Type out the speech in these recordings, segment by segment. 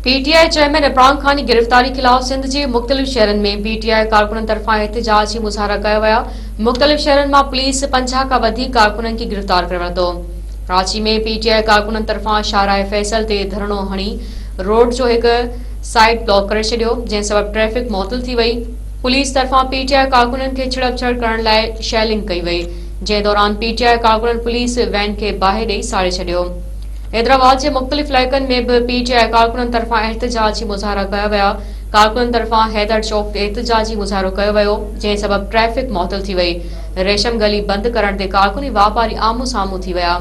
PTI chairman Imran Khan की गिरफ्तारी खिलाफ सिंध के मुख्तलिफ शहरन में पीटीआई कारकुनन तरफा एहतजाजी मुज़ाहरा किया विया। मुख्तलिफ शहरन में पुलिस 50 का वधीक कारकुनन की गिरफ्तार करे वरितो। कराची में पीटीआई कारकुनन तरफा शाहराह फैसल ते धरणो हणी रोड जो एक साइड ब्लॉक करे छडियो, जंहिं सबब ट्रैफिक मुअतल थी वई। पुलिस तरफा पीटीआई कारकुनन के छिड़प-छड़ करण लाइ शैलिंग कई वई, जंहिं दौरान पीटीआई कारकुनन पुलिस वैन के बाहि ॾेई साड़े छडियो। हैदराबाद के मुख्तलिफ इलाक़नि में भी पीटीआई कारकुनन तरफा एहतजाजी मुज़ाहरा किया विया। कारकुनन तरफा हैदर चौक ते एहतजाजी मुज़ाहरो कियो वियो, जंहिं सबब ट्रैफिक मुअतल थी वई। रेशम गली बंद करण ते कारकुन वापारी आमू साम्हूं थी विया।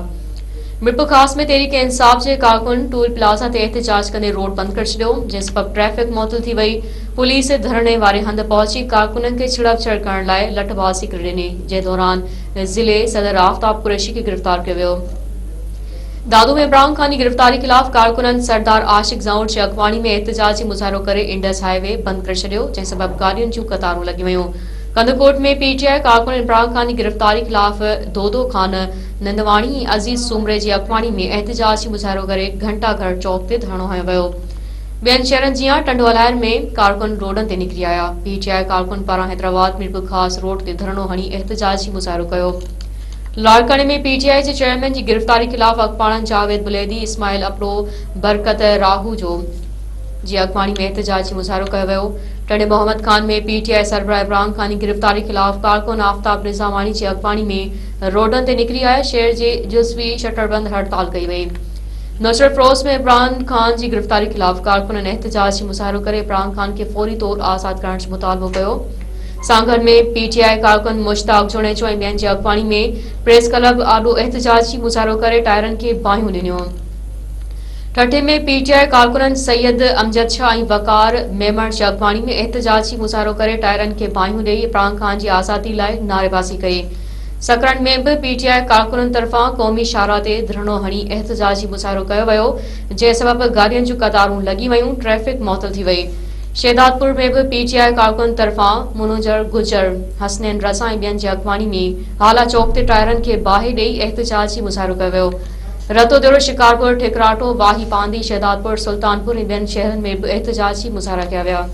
मिरपुर खास में तहरीक इंसाफ के कारकुन टूल प्लाज़ा ते एहतजाज कंदे रोड बंद करे छडियो, जंहिं सबब ट्रैफिक मुअतल थी वई। पुलिस धरणे वारे हंध पहुंची कारकुनन के छिड़प-छड़ करण लाइ लठबाज़ी करे ॾिनी, जंहिं दौरान ज़िले सदर आफ्ताब कुरैशी के गिरफ्तार कियो वियो। दादू में इमरान खान की गिरफ्तारी खिलाफ कारकुनन सरदार आशिक ज़ऊर की अगवानी में एहतजाजी मुज़ाहरो करे इंडस हाईवे बंद करे छडियो, जंहिं सबब गाड़ियुनि जूं कतारूं लगी वयूं। कंदकोट में पीटीआई कारकुन इमरान खान की गिरफ्तारी खिलाफ दोदो खान नंदवाणी अजीज सुमरे की अगवानी में एहतजाजी मुज़ाहरो करे घंटाघर चौक ते धरणो हयो वियो। बेन शहरन जिया टंडोलायर में कारकुन रोडन ते निकरी आया। पीटीआई कारकुन पारां हैदराबाद मिरपुर खास रोड ते धरणो हणी एहतजाजी मुज़ाहरो कयो। लाड़काने में पीटीआई के चेयरमैन की गिरफ्तारी खिलाफ अखबारन जावेद बुलेदी, इस्माइल अपरो, बरकत राहू जी अगवानी में एहतजाजी मुज़ाहरो कियो वियो। टंडे मोहम्मद खान में पीटीआई सरबराह इमरान खान की गिरफ्तारी खिलाफ कारकुन आफ्ताब निजामानी की अगवानी में रोडन ते निकरी आया। शहर के जुज़वी शटरबंद हड़ताल कई वई। नुसरत फरोज में इमरान खान की गिरफ्तारी खिलाफ कारकुनन एहतजाजी मुज़ाहरो करे इमरान खान के फौरी तौर आज़ाद करण जो मुतालबो कियो। सांगढ़ में पीटीआई कारकुन मुश्ताक जुनेजो ऐं ॿियनि जी अगवानी में प्रेस क्लब आॾो एहतजाजी मुज़ाहरो करे टायरनि खे बाहियूं ॾिनियूं। ठठे में पीटीआई कारकुनन सैयद अमजद शाह ऐं वकार मेमण जी अगवानी में एहतजाजी मुज़ाहरो करे टायरनि खे बाहियूं ॾेई इमरान खान जी आज़ादी लाइ नारेबाज़ी कई। सकरन में भी पीटीआई कारकुनन तरफा क़ौमी शाहराह ते धरणो हणी एहतजाजी मुज़ाहरो कियो वियो, जंहिं सबब गाड़ियुनि जूं कतारूं लगी वयूं, ट्रैफिक मुअतल थी वई। शेदादपुर में भी पीटीआई कारकुन तरफा मुनोजर गुजर, हसनैन रज़ा ऐं ॿियनि जी अगवानी में हाला चौक ते टायरनि खे बाहि ॾेई एहतजाजी मुज़ाहरो कयो वियो। रतोदेरो, शिकारपुर, ठिकराटो, वाही पांदी, शेदादपुर, सुल्तानपुर ऐं ॿियनि शहरनि में भी एहतजाजी मुज़ाहरा किया विया।